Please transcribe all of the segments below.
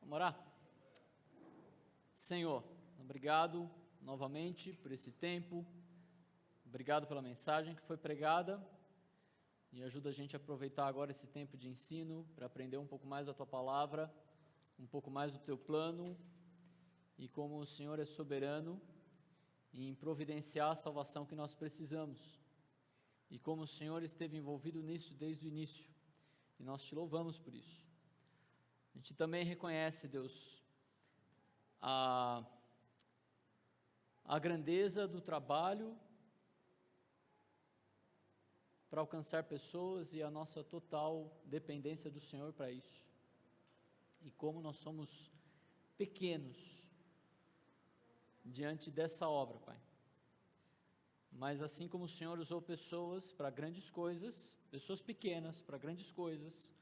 Vamos orar? Senhor, obrigado novamente por esse tempo, obrigado pela mensagem que foi pregada e ajuda a gente a aproveitar agora esse tempo de ensino para aprender um pouco mais da Tua Palavra, um pouco mais do Teu plano e como o Senhor é soberano em providenciar a salvação que nós precisamos e como o Senhor esteve envolvido nisso desde o início e nós Te louvamos por isso. A gente também reconhece, Deus, a grandeza do trabalho para alcançar pessoas e a nossa total dependência do Senhor para isso. E como nós somos pequenos diante dessa obra, Pai. Mas assim como o Senhor usou pessoas para grandes coisas, pessoas pequenas para grandes coisas,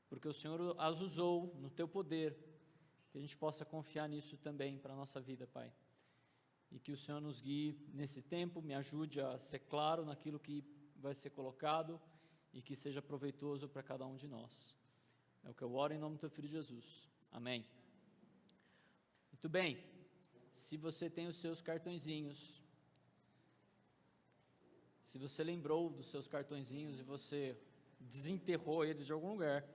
porque o Senhor as usou no Teu poder, que a gente possa confiar nisso também para a nossa vida, Pai. E que o Senhor nos guie nesse tempo, me ajude a ser claro naquilo que vai ser colocado e que seja proveitoso para cada um de nós. É o que eu oro em nome do Teu Filho Jesus. Amém. Muito bem, se você tem os seus cartõezinhos, se você lembrou dos seus cartõezinhos e você desenterrou eles de algum lugar,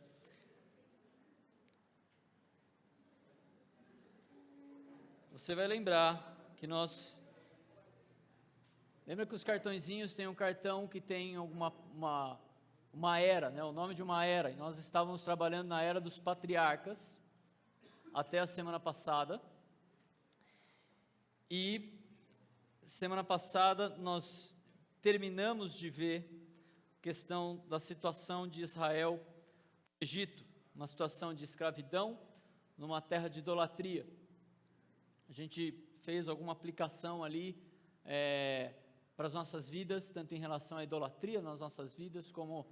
você vai lembrar que lembra que os cartõezinhos tem um cartão que tem uma era, né? O nome de uma era, e nós estávamos trabalhando na era dos patriarcas, até a semana passada, e semana passada nós terminamos de ver a questão da situação de Israel no Egito, uma situação de escravidão, numa terra de idolatria. A gente fez alguma aplicação ali para as nossas vidas, tanto em relação à idolatria nas nossas vidas, como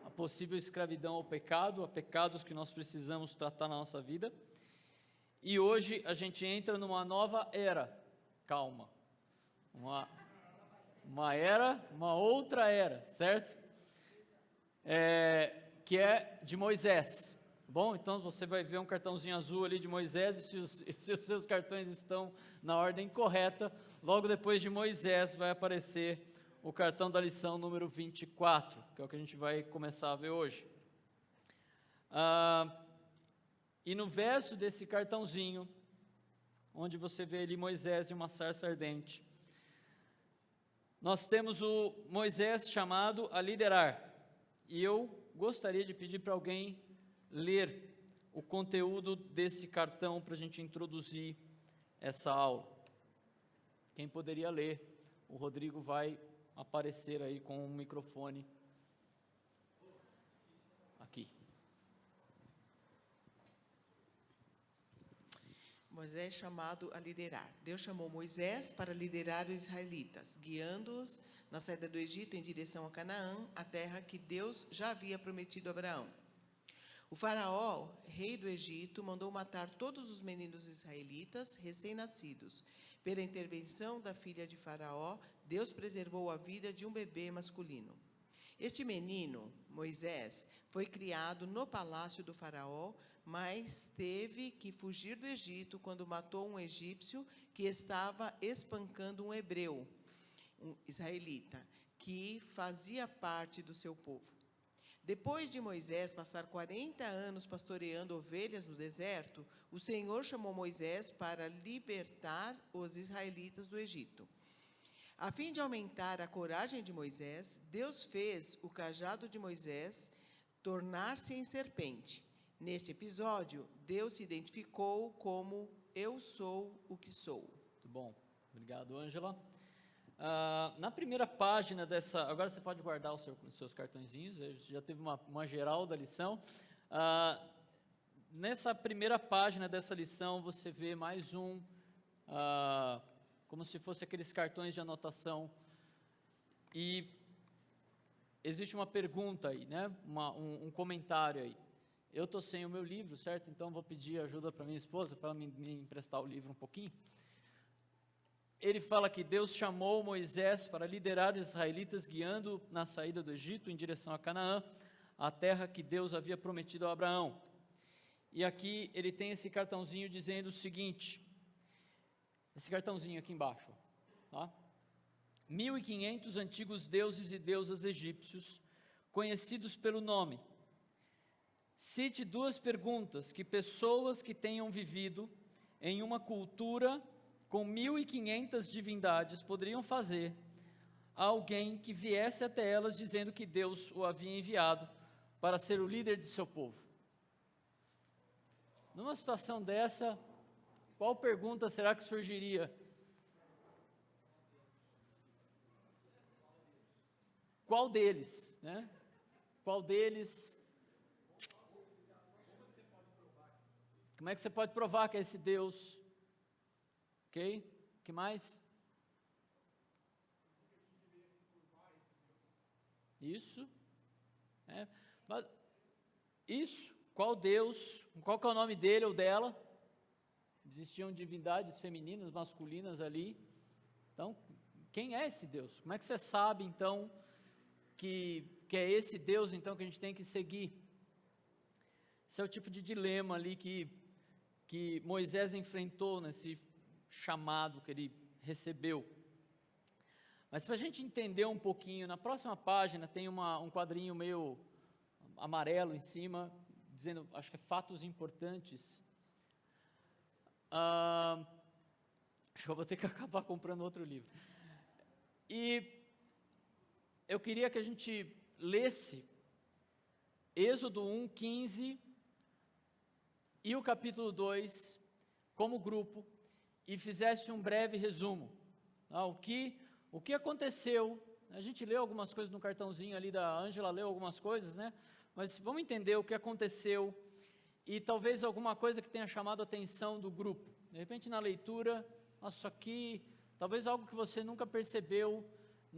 a possível escravidão ao pecado, a pecados que nós precisamos tratar na nossa vida. E hoje a gente entra numa nova era, calma, uma era, uma outra era, certo? Que é de Moisés. Bom, então você vai ver um cartãozinho azul ali de Moisés, e se os seus cartões estão na ordem correta, logo depois de Moisés vai aparecer o cartão da lição número 24, que é o que a gente vai começar a ver hoje. E no verso desse cartãozinho, onde você vê ali Moisés e uma sarça ardente, nós temos o Moisés chamado a liderar, e eu gostaria de pedir para alguém ler o conteúdo desse cartão para a gente introduzir essa aula. Quem poderia ler? O Rodrigo vai aparecer aí com o microfone aqui. Moisés chamado a liderar. Deus chamou Moisés para liderar os israelitas, guiando-os na saída do Egito em direção a Canaã, a terra que Deus já havia prometido a Abraão. O faraó, rei do Egito, mandou matar todos os meninos israelitas recém-nascidos. Pela intervenção da filha de Faraó, Deus preservou a vida de um bebê masculino. Este menino, Moisés, foi criado no palácio do faraó, mas teve que fugir do Egito quando matou um egípcio que estava espancando um hebreu, um israelita, que fazia parte do seu povo. Depois de Moisés passar 40 anos pastoreando ovelhas no deserto, o Senhor chamou Moisés para libertar os israelitas do Egito. A fim de aumentar a coragem de Moisés, Deus fez o cajado de Moisés tornar-se em serpente. Neste episódio, Deus se identificou como Eu sou o que sou. Muito bom, obrigado, Ângela. Na primeira página dessa, agora você pode guardar os seus cartõezinhos, já teve uma geral da lição. Nessa primeira página dessa lição, você vê mais como se fosse aqueles cartões de anotação, e existe uma pergunta aí, né? Um comentário aí. Eu estou sem o meu livro, certo? Então vou pedir ajuda para minha esposa, para ela me emprestar o livro um pouquinho. Ele fala que Deus chamou Moisés para liderar os israelitas, guiando na saída do Egito em direção a Canaã, a terra que Deus havia prometido a Abraão. E aqui ele tem esse cartãozinho dizendo o seguinte, esse cartãozinho aqui embaixo, tá? 1.500 antigos deuses e deusas egípcios, conhecidos pelo nome. Cite 2 perguntas que pessoas que tenham vivido em uma cultura com 1.500 divindades poderiam fazer a alguém que viesse até elas dizendo que Deus o havia enviado para ser o líder de seu povo. Numa situação dessa, qual pergunta será que surgiria? Qual deles, né? Qual deles? Como é que você pode provar que é esse Deus? Ok? O que mais? Isso. Mas, isso. Qual Deus? Qual que é o nome dele ou dela? Existiam divindades femininas, masculinas ali. Então, quem é esse Deus? Como é que você sabe, então, que é esse Deus, então, que a gente tem que seguir? Esse é o tipo de dilema ali que Moisés enfrentou nesse chamado que ele recebeu. Mas para a gente entender um pouquinho, na próxima página tem um quadrinho meio amarelo em cima, dizendo, acho que é fatos importantes. Acho que eu vou ter que acabar comprando outro livro. E eu queria que a gente lesse Êxodo 1, 15 e o capítulo 2 como grupo e fizesse um breve resumo. O que aconteceu? A gente leu algumas coisas no cartãozinho ali, da Ângela leu algumas coisas, né? Mas vamos entender o que aconteceu e talvez alguma coisa que tenha chamado a atenção do grupo. De repente na leitura, nossa, isso aqui, talvez algo que você nunca percebeu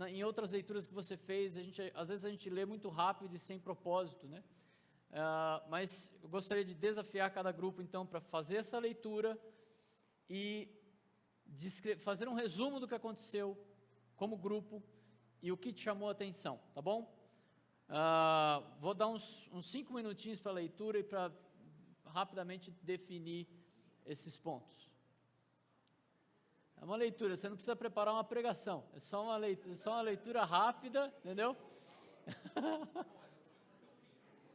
em outras leituras que você fez. Às vezes a gente lê muito rápido e sem propósito, né? Mas eu gostaria de desafiar cada grupo então para fazer essa leitura e fazer um resumo do que aconteceu como grupo e o que te chamou a atenção, tá bom? Vou dar uns 5 minutinhos para a leitura e para rapidamente definir esses pontos. É uma leitura, você não precisa preparar uma pregação, é só uma leitura rápida, entendeu?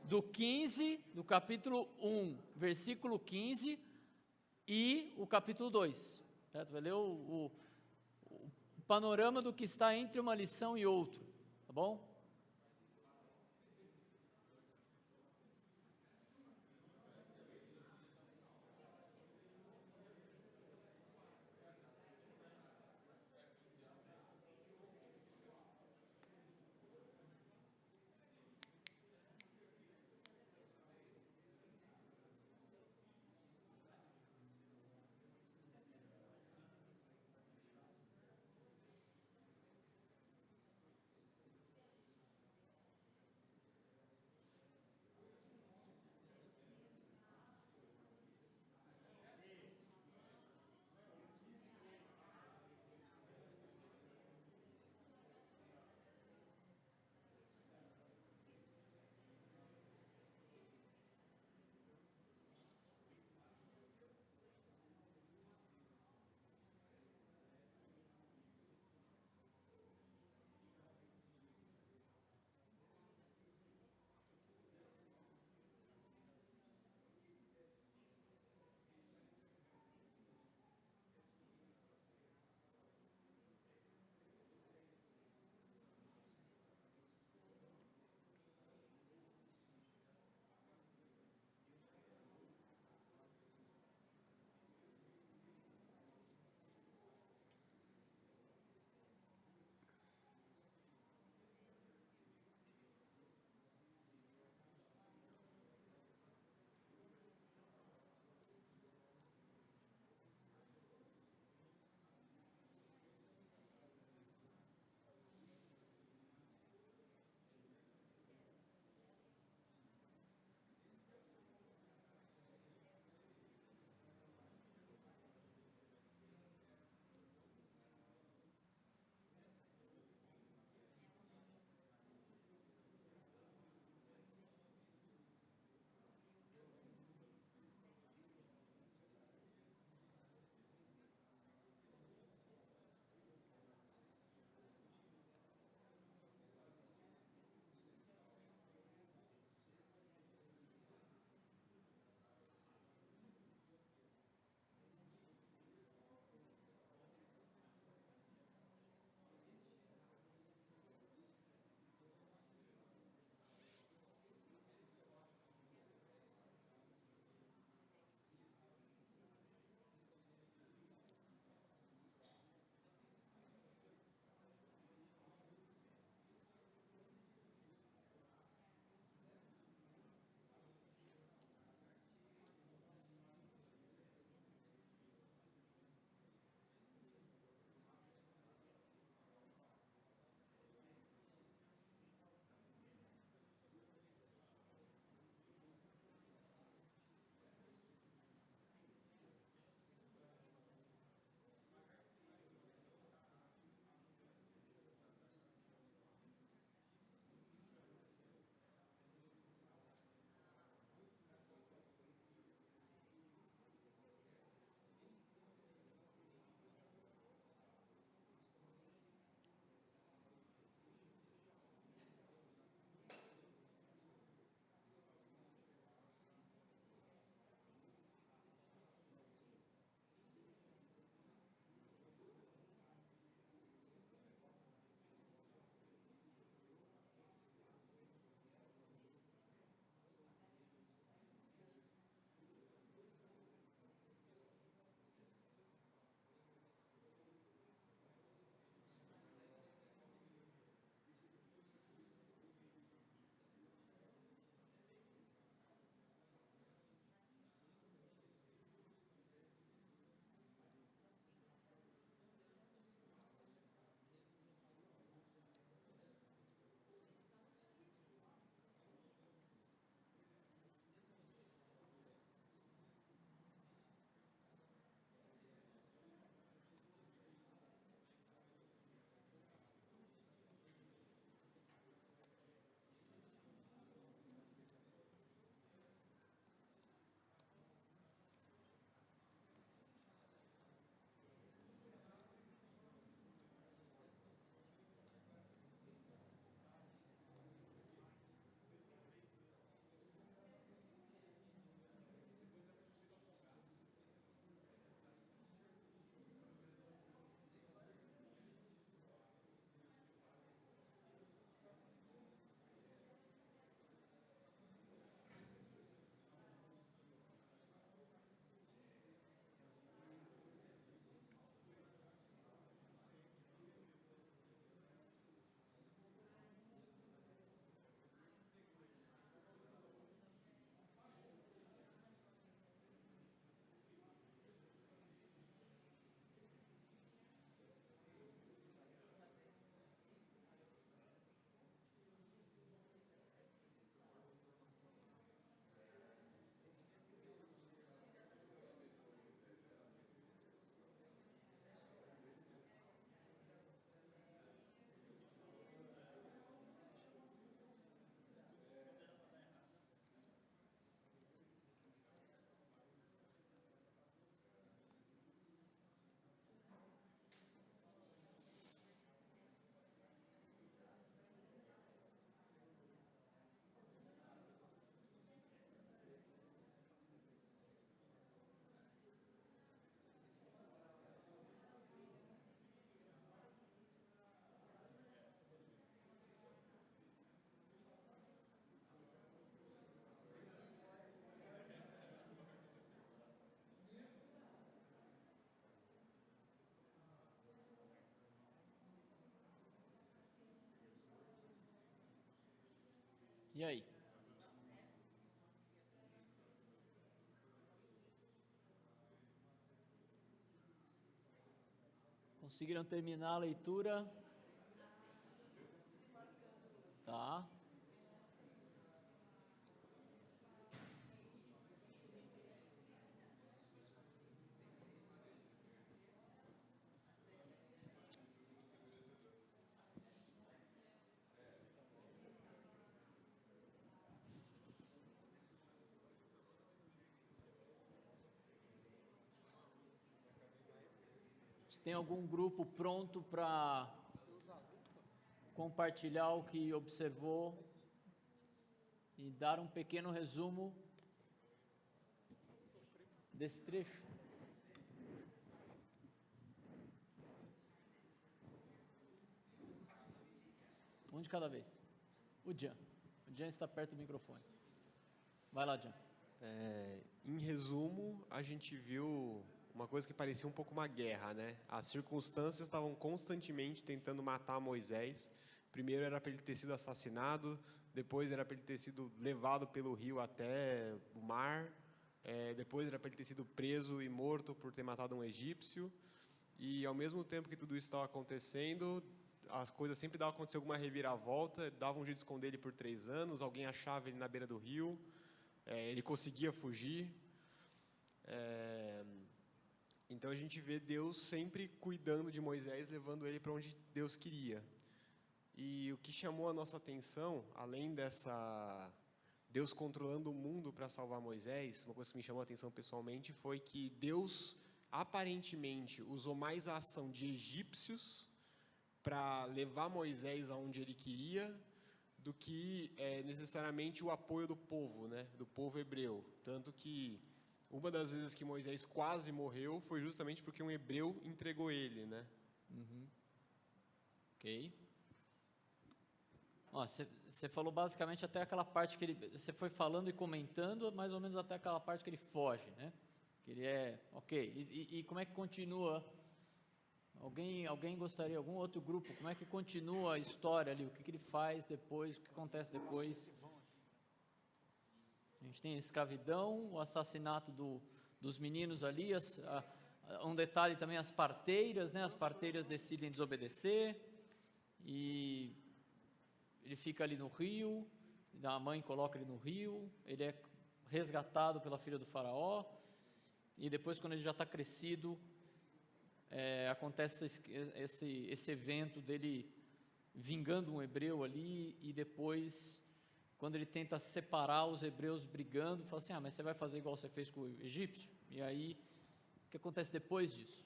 Do capítulo 1, versículo 15 e o capítulo 2, certo? Vai ler o panorama do que está entre uma lição e outra, tá bom? E aí? Conseguiram terminar a leitura? Tá. Tem algum grupo pronto para compartilhar o que observou e dar um pequeno resumo desse trecho? Um de cada vez. O Jean está perto do microfone. Vai lá, Jean. Em resumo, a gente viu uma coisa que parecia um pouco uma guerra, né? As circunstâncias estavam constantemente tentando matar Moisés. Primeiro era para ele ter sido assassinado, depois era para ele ter sido levado pelo rio até o mar, depois era para ele ter sido preso e morto por ter matado um egípcio. E ao mesmo tempo que tudo isso estava acontecendo, as coisas sempre davam acontecer alguma reviravolta, davam um jeito de esconder ele por 3 anos, alguém achava ele na beira do rio, ele conseguia fugir. Então a gente vê Deus sempre cuidando de Moisés, levando ele para onde Deus queria. E o que chamou a nossa atenção, além dessa Deus controlando o mundo para salvar Moisés, uma coisa que me chamou a atenção pessoalmente foi que Deus aparentemente usou mais a ação de egípcios para levar Moisés aonde ele queria do que necessariamente o apoio do povo, né, do povo hebreu. Tanto que uma das vezes que Moisés quase morreu foi justamente porque um hebreu entregou ele, né? Ok. Você falou basicamente até aquela parte que você foi falando e comentando, mais ou menos até aquela parte que ele foge, né? Que ele ok. E como é que continua? Alguém gostaria, algum outro grupo, como é que continua a história ali? O que ele faz depois, o que acontece depois? A gente tem a escravidão, o assassinato dos meninos ali, um detalhe também, as parteiras, né? As parteiras decidem desobedecer, e ele fica ali no rio, a mãe coloca ele no rio, ele é resgatado pela filha do faraó, e depois, quando ele já está crescido, acontece esse evento dele vingando um hebreu ali, e depois, quando ele tenta separar os hebreus brigando, fala assim, mas você vai fazer igual você fez com o egípcio? E aí, o que acontece depois disso?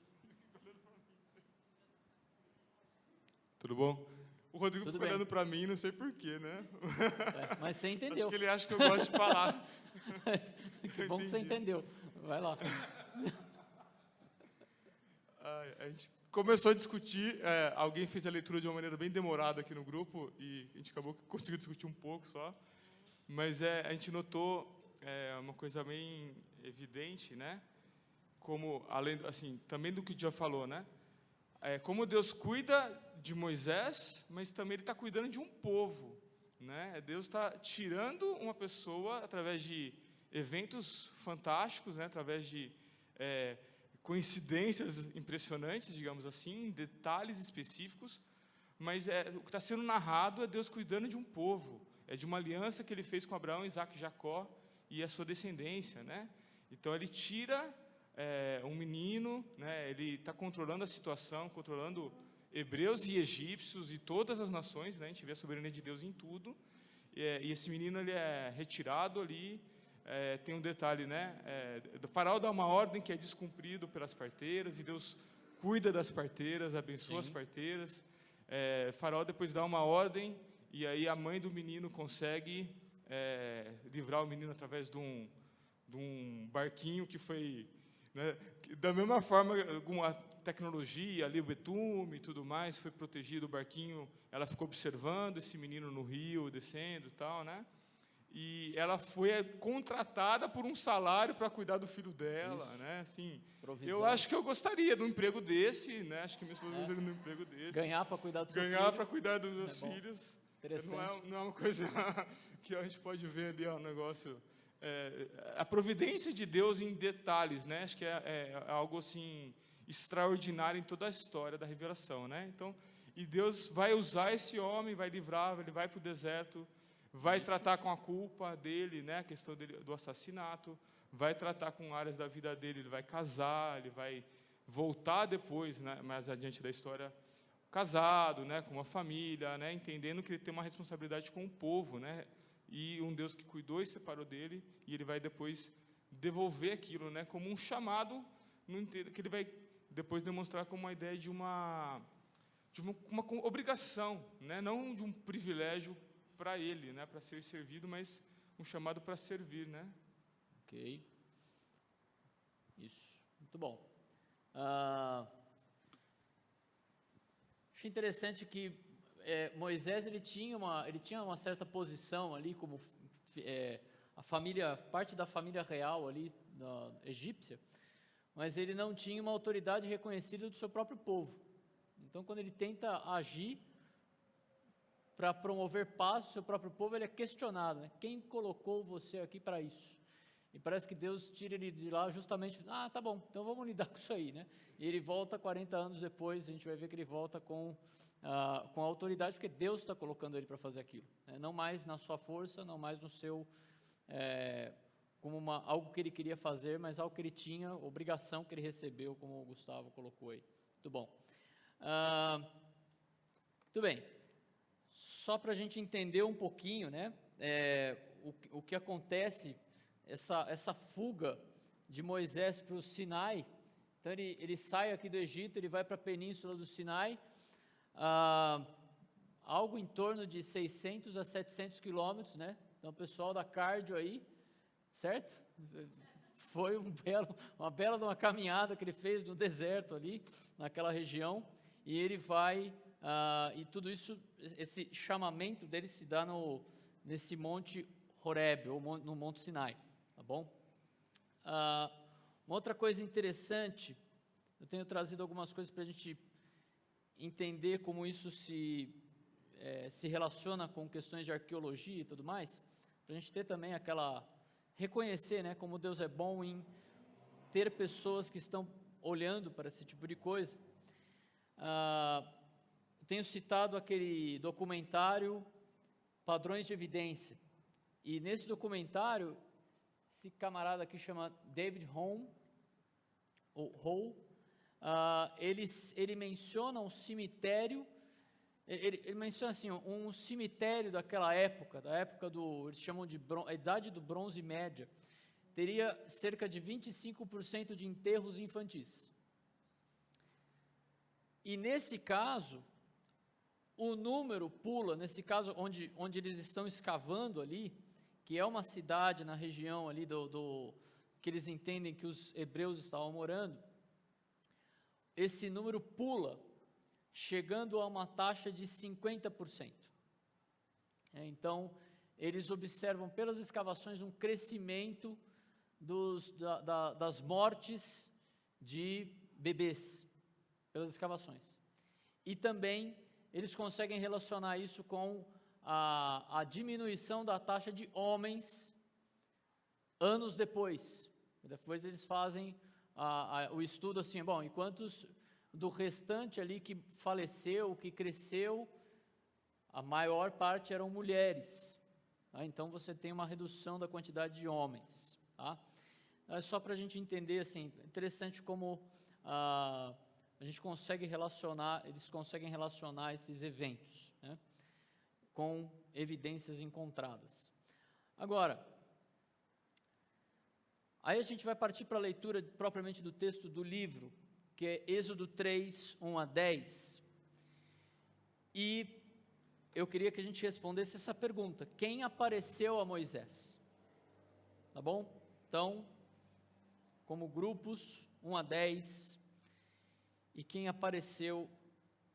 Tudo bom? O Rodrigo Tudo ficou bem. olhando para mim, não sei porquê, né? Mas você entendeu. Acho que ele acha que eu gosto de falar. Que bom que você entendeu. Vai lá. A gente começou a discutir, alguém fez a leitura de uma maneira bem demorada aqui no grupo, e a gente acabou que conseguiu discutir um pouco só, mas a gente notou uma coisa bem evidente, né? Como, além, assim, também do que o já falou, né? Como Deus cuida de Moisés, mas também Ele está cuidando de um povo, né? Deus está tirando uma pessoa através de eventos fantásticos, né? Através de coincidências impressionantes, digamos assim, detalhes específicos, mas o que está sendo narrado é Deus cuidando de um povo, de uma aliança que Ele fez com Abraão, Isaac e Jacó e a sua descendência, né? Então Ele tira um menino, né? Ele está controlando a situação, controlando hebreus e egípcios e todas as nações, né? A gente vê a soberania de Deus em tudo, e esse menino ele é retirado ali. Tem um detalhe, né? O faraó dá uma ordem que é descumprido pelas parteiras, e Deus cuida das parteiras, abençoa as parteiras. O faraó depois dá uma ordem, e aí a mãe do menino consegue livrar o menino através de um barquinho que foi, né, da mesma forma, alguma tecnologia ali, o betume e tudo mais, foi protegido o barquinho. Ela ficou observando esse menino no rio, descendo e tal, né? E ela foi contratada por um salário para cuidar do filho dela, Isso. né? Assim, Provisão. eu acho que eu gostaria de um emprego desse, né? Acho que minha esposa gostaria de um emprego desse. Ganhar para cuidar do seu Ganhar filho. para cuidar dos meus bom. filhos. Interessante. Não é uma coisa que a gente pode ver ali, ó, um negócio... a providência de Deus em detalhes, né? Acho que é algo assim extraordinário em toda a história da revelação, né? Então, e Deus vai usar esse homem, vai livrar, ele vai para o deserto, vai tratar com a culpa dele, né? A questão do assassinato, vai tratar com áreas da vida dele, ele vai casar, ele vai voltar depois, né? Mais adiante da história, casado, né? Com uma família, né? Entendendo que ele tem uma responsabilidade com o povo, né? E um Deus que cuidou e separou dele, e ele vai depois devolver aquilo, né, como um chamado, que ele vai depois demonstrar como uma ideia de uma obrigação, né, não de um privilégio para ele, né, para ser servido, mas um chamado para servir, né? Ok. Isso, muito bom. Acho interessante que Moisés ele tinha uma certa posição ali como parte da família real ali egípcia, mas ele não tinha uma autoridade reconhecida do seu próprio povo. Então, quando ele tenta agir para promover paz no seu próprio povo, ele é questionado, né? Quem colocou você aqui para isso? E parece que Deus tira ele de lá justamente, tá bom, então vamos lidar com isso aí, né? E ele volta 40 anos depois, a gente vai ver que ele volta com a autoridade, porque Deus está colocando ele para fazer aquilo, né? Não mais na sua força, não mais no seu, como algo que ele queria fazer, mas algo que ele tinha, obrigação que ele recebeu, como o Gustavo colocou aí. Muito bom. Muito bem. Só para a gente entender um pouquinho, né, o que acontece, essa fuga de Moisés para o Sinai. Então ele sai aqui do Egito, ele vai para a península do Sinai, algo em torno de 600 a 700 quilômetros, né? Então o pessoal da cardio aí, certo? Foi uma bela de uma caminhada que ele fez no deserto ali, naquela região, e ele vai, e tudo isso, esse chamamento dele se dá nesse monte Horeb, ou no monte Sinai, tá bom? Uma outra coisa interessante, eu tenho trazido algumas coisas para a gente entender como isso se relaciona com questões de arqueologia e tudo mais, para a gente ter também reconhecer, né, como Deus é bom em ter pessoas que estão olhando para esse tipo de coisa. Tenho citado aquele documentário Padrões de Evidência, e nesse documentário, esse camarada aqui chama David Home, ele menciona um cemitério, ele menciona assim, um cemitério daquela época, eles chamam de a Idade do Bronze Média, teria cerca de 25% de enterros infantis. E nesse caso, o número pula, nesse caso onde eles estão escavando ali, que é uma cidade na região ali que eles entendem que os hebreus estavam morando, esse número pula, chegando a uma taxa de 50%. Então, eles observam pelas escavações um crescimento das mortes de bebês, pelas escavações. E também eles conseguem relacionar isso com a diminuição da taxa de homens anos depois. Depois eles fazem o estudo assim, bom, e quantos do restante ali que faleceu, que cresceu, a maior parte eram mulheres. Tá? Então você tem uma redução da quantidade de homens. Tá? É só para a gente entender, assim, interessante como a gente consegue relacionar, eles conseguem relacionar esses eventos, né, com evidências encontradas. Agora, aí a gente vai partir para a leitura propriamente do texto do livro, que é Êxodo 3, 1 a 10. E eu queria que a gente respondesse essa pergunta: quem apareceu a Moisés? Tá bom? Então, como grupos, 1 a 10, e quem apareceu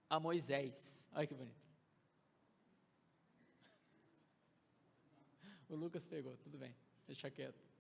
a Moisés? Olha que bonito. O Lucas pegou, tudo bem, deixa quieto.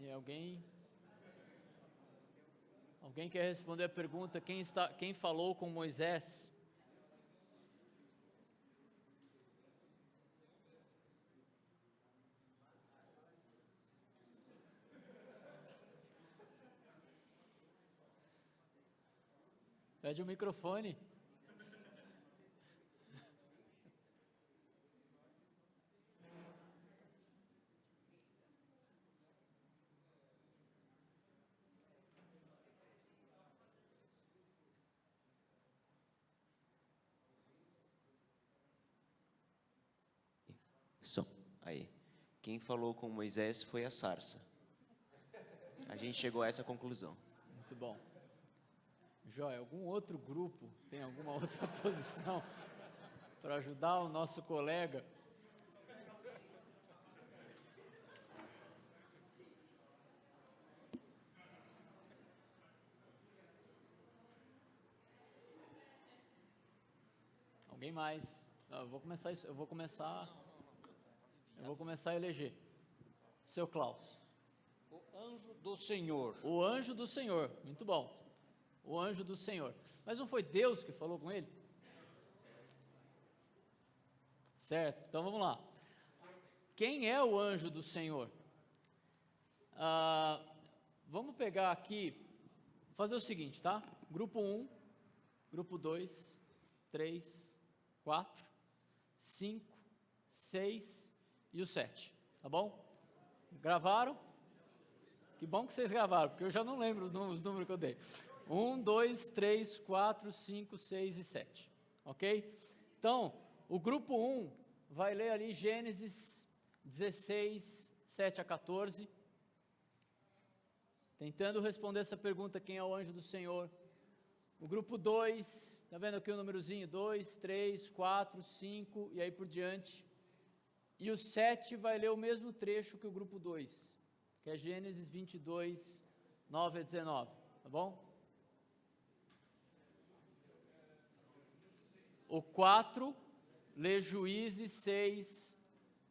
E alguém quer responder a pergunta, quem falou com Moisés? Pede o microfone. Som. Aí. Quem falou com Moisés foi a sarça. A gente chegou a essa conclusão. Muito bom. Joia, algum outro grupo tem alguma outra posição para ajudar o nosso colega? Alguém mais? Eu vou começar a eleger. Seu Klaus. O anjo do Senhor. O anjo do Senhor, muito bom. O anjo do Senhor. Mas não foi Deus que falou com ele? Certo, então vamos lá. Quem é o anjo do Senhor? Vamos pegar aqui, fazer o seguinte, tá? Grupo 1, grupo 2, 3, 4, 5, 6 e o 7, tá bom? Gravaram? Que bom que vocês gravaram, porque eu já não lembro os números que eu dei. 1, 2, 3, 4, 5, 6 e 7, ok? Então, o grupo 1 vai ler ali Gênesis 16, 7 a 14, tentando responder essa pergunta, quem é o anjo do Senhor. O grupo 2, está vendo aqui o númerozinho? 2, 3, 4, 5 e aí por diante. E o 7 vai ler o mesmo trecho que o grupo 2, que é Gênesis 22, 9 a 19, tá bom? O 4 lê Juízes 6,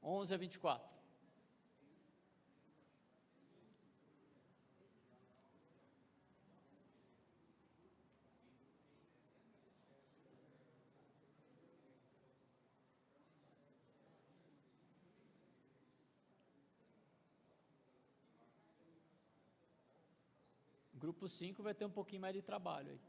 11 a 24. Grupo 5 vai ter um pouquinho mais de trabalho aí.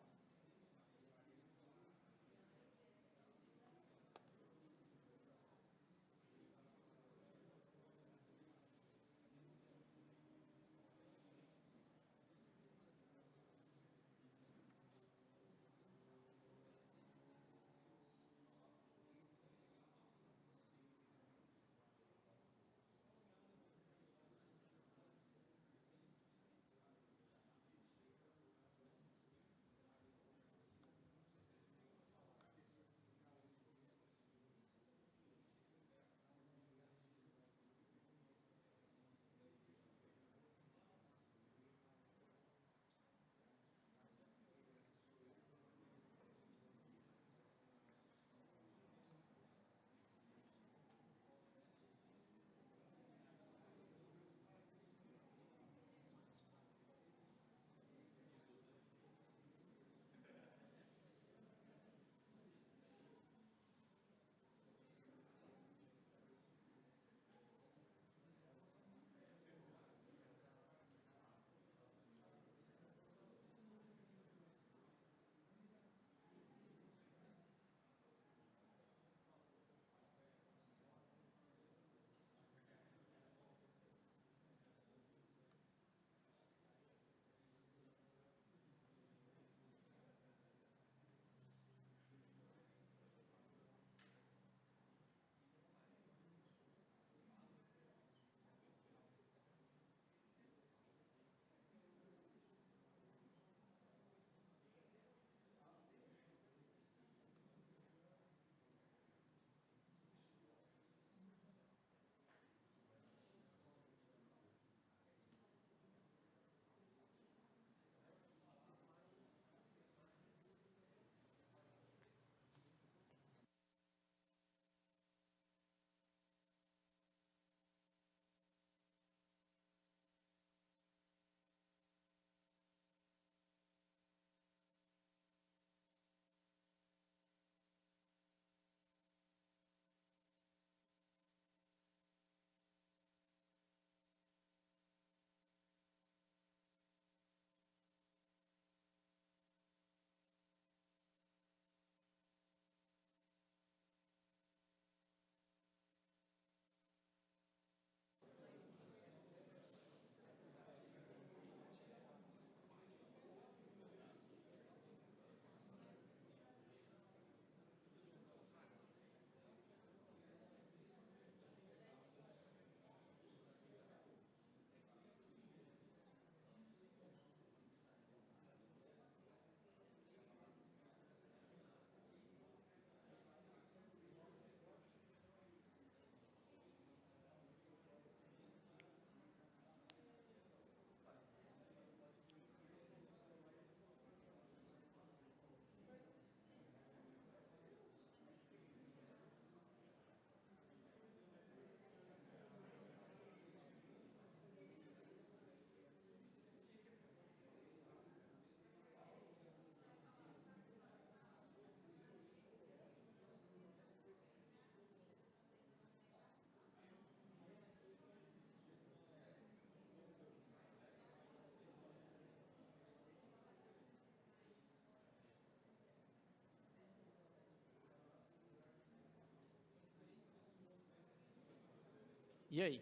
E aí?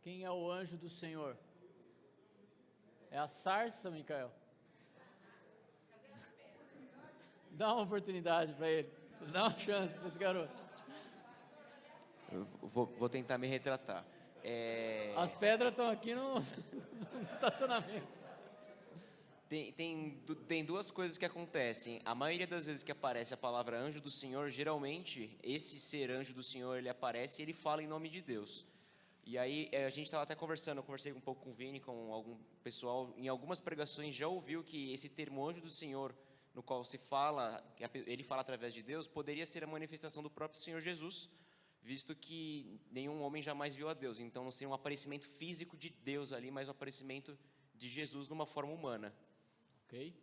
Quem é o anjo do Senhor? É a sarça, Micael? Dá uma oportunidade para ele. Dá uma chance para esse garoto. Eu vou tentar me retratar. As pedras estão aqui no estacionamento. Tem duas coisas que acontecem. A maioria das vezes que aparece a palavra anjo do Senhor, geralmente, esse ser anjo do Senhor, ele aparece e ele fala em nome de Deus. E aí, a gente estava até conversando, eu conversei um pouco com o Vini, com algum pessoal, em algumas pregações já ouviu que esse termo anjo do Senhor, no qual se fala, ele fala através de Deus, poderia ser a manifestação do próprio Senhor Jesus, visto que nenhum homem jamais viu a Deus. Então, não seria um aparecimento físico de Deus ali, mas um aparecimento de Jesus numa forma humana. Ok?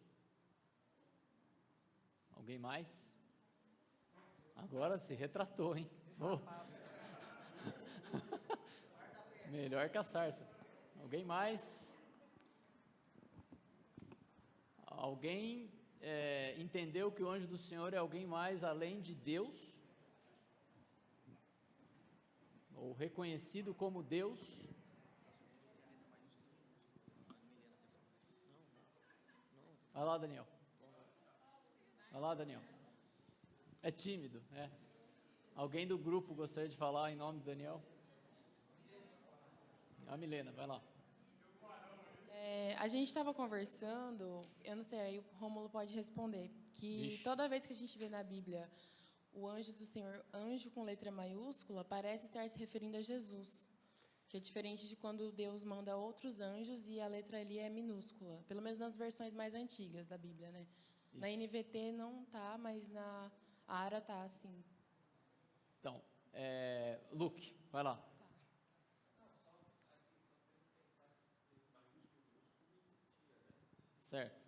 Alguém mais? Agora se retratou, hein? Oh. Melhor que a sarça. Alguém mais? Alguém entendeu que o anjo do Senhor é alguém mais além de Deus? Ou reconhecido como Deus? Vai lá, Daniel. Vai lá, Daniel. É tímido, é. Alguém do grupo gostaria de falar em nome do Daniel? A Milena, vai lá. A gente estava conversando, eu não sei, aí o Rômulo pode responder, que toda vez que a gente vê na Bíblia o anjo do Senhor, anjo com letra maiúscula, parece estar se referindo a Jesus, que é diferente de quando Deus manda outros anjos e a letra ali é minúscula, pelo menos nas versões mais antigas da Bíblia, né? Isso. Na NVT não tá, mas na ARA tá, assim. Então, Luke, vai lá. Certo.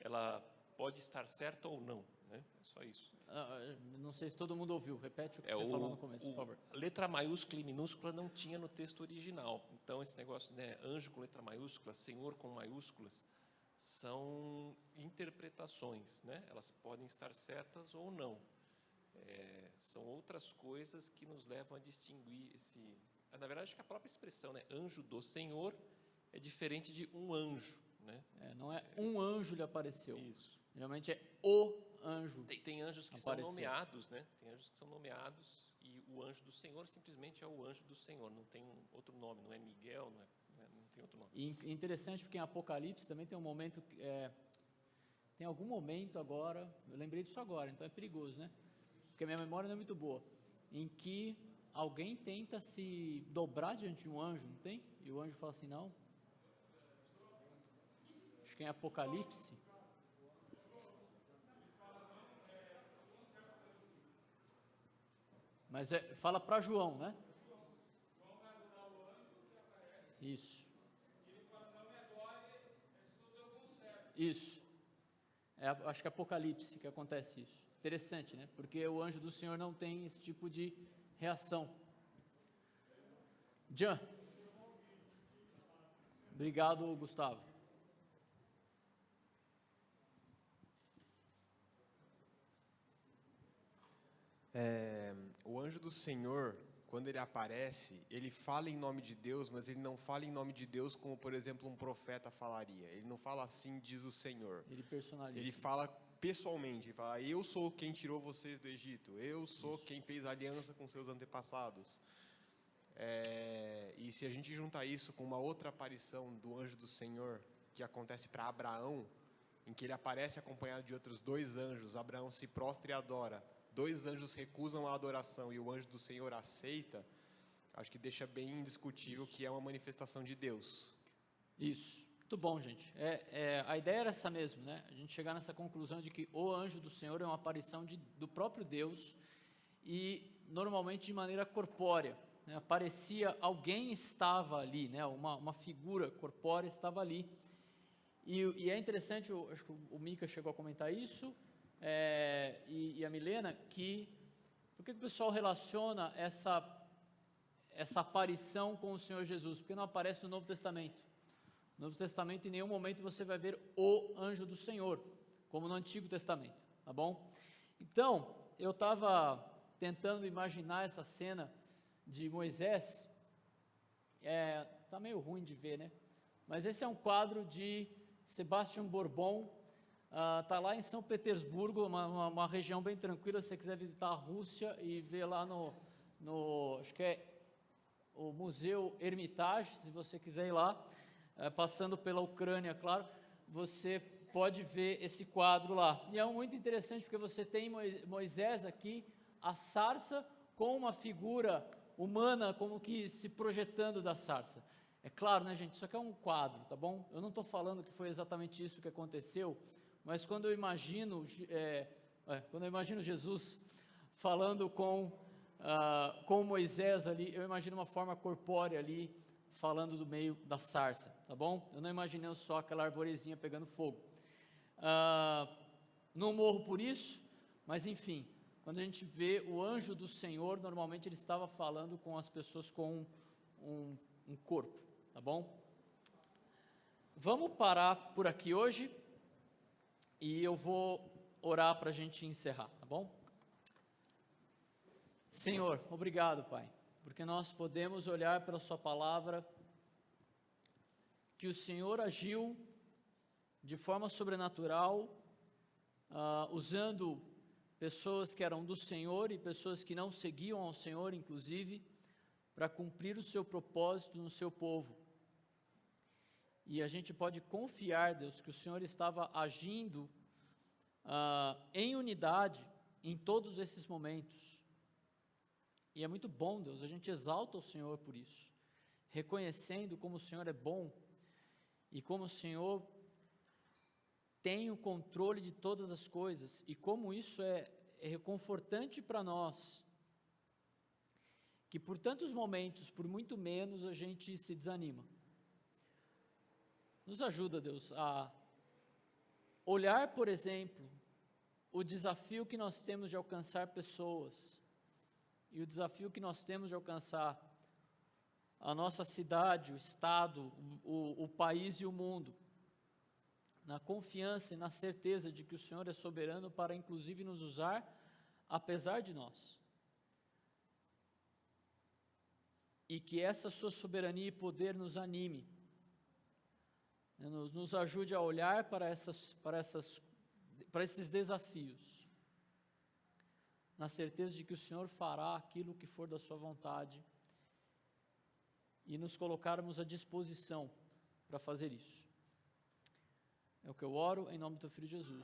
Ela pode estar certa ou não, né? É só isso. Não sei se todo mundo ouviu. Repete o que você falou no começo, por favor. Letra maiúscula e minúscula não tinha no texto original. Então, esse negócio, né, anjo com letra maiúscula, Senhor com maiúsculas, são interpretações, né? Elas podem estar certas ou não. São outras coisas que nos levam a distinguir esse... Na verdade, acho que a própria expressão, né, anjo do Senhor, é diferente de um anjo, né? Não é um anjo lhe apareceu. Isso. Geralmente é o anjo. Tem anjos que apareceu. são nomeados, né? Tem anjos que são nomeados e o anjo do Senhor simplesmente é o anjo do Senhor. Não tem outro nome, não é Miguel, não tem outro nome. E interessante porque em Apocalipse também tem um momento, tem algum momento agora, eu lembrei disso agora, então é perigoso, né? Porque a minha memória não é muito boa, em que alguém tenta se dobrar diante de um anjo, não tem? E o anjo fala assim, não. Acho que em Apocalipse. Mas fala para João, né? Isso. Isso. Acho que é Apocalipse que acontece isso. Interessante, né? Porque o anjo do Senhor não tem esse tipo de reação. Jean. Obrigado, Gustavo. O anjo do Senhor, quando ele aparece, ele fala em nome de Deus, mas ele não fala em nome de Deus como, por exemplo, um profeta falaria. Ele não fala assim, diz o Senhor. Ele personaliza. Ele fala pessoalmente, ele fala, eu sou quem tirou vocês do Egito, eu sou quem fez aliança com seus antepassados. E se a gente juntar isso com uma outra aparição do anjo do Senhor, que acontece para Abraão, em que ele aparece acompanhado de outros 2 anjos, Abraão se prostra e adora, 2 anjos recusam a adoração e o anjo do Senhor aceita, acho que deixa bem indiscutível que é uma manifestação de Deus. Isso. Muito bom, gente. A ideia era essa mesmo, né? A gente chegar nessa conclusão de que o anjo do Senhor é uma aparição do próprio Deus e normalmente de maneira corpórea, né? Aparecia, alguém estava ali, né? Uma figura corpórea estava ali. E é interessante, acho que o Mika chegou a comentar isso, e a Milena, por que o pessoal relaciona essa aparição com o Senhor Jesus, porque não aparece no Novo Testamento. No Novo Testamento, em nenhum momento você vai ver o anjo do Senhor, como no Antigo Testamento, tá bom? Então, eu estava tentando imaginar essa cena de Moisés, tá meio ruim de ver, né? Mas esse é um quadro de Sebastião Bourbon, tá lá em São Petersburgo, uma região bem tranquila. Se você quiser visitar a Rússia e ver lá acho que é o Museu Hermitage, se você quiser ir lá, passando pela Ucrânia, claro, você pode ver esse quadro lá. E é muito interessante porque você tem Moisés aqui, a sarça, com uma figura humana como que se projetando da sarça. É claro, né, gente, isso aqui é um quadro, tá bom? Eu não estou falando que foi exatamente isso que aconteceu, mas quando eu imagino Jesus falando com Moisés ali, eu imagino uma forma corpórea ali, falando do meio da sarça, tá bom? Eu não imaginei só aquela arvorezinha pegando fogo. Não morro por isso, mas enfim, quando a gente vê o anjo do Senhor, normalmente ele estava falando com as pessoas com um corpo, tá bom? Vamos parar por aqui hoje e eu vou orar para a gente encerrar, tá bom? Senhor, obrigado, Pai, porque nós podemos olhar pela sua palavra que o Senhor agiu de forma sobrenatural, usando pessoas que eram do Senhor e pessoas que não seguiam ao Senhor, inclusive, para cumprir o seu propósito no seu povo. E a gente pode confiar, Deus, que o Senhor estava agindo em unidade em todos esses momentos. E é muito bom, Deus, a gente exalta o Senhor por isso, reconhecendo como o Senhor é bom e como o Senhor tem o controle de todas as coisas e como isso é reconfortante para nós, que por tantos momentos, por muito menos, a gente se desanima. Nos ajuda, Deus, a olhar, por exemplo, o desafio que nós temos de alcançar pessoas e o desafio que nós temos de alcançar a nossa cidade, o estado, o país e o mundo, na confiança e na certeza de que o Senhor é soberano para inclusive nos usar, apesar de nós. E que essa sua soberania e poder nos anime, nos ajude a olhar para esses desafios, na certeza de que o Senhor fará aquilo que for da sua vontade e nos colocarmos à disposição para fazer isso. É o que eu oro em nome do teu Filho Jesus.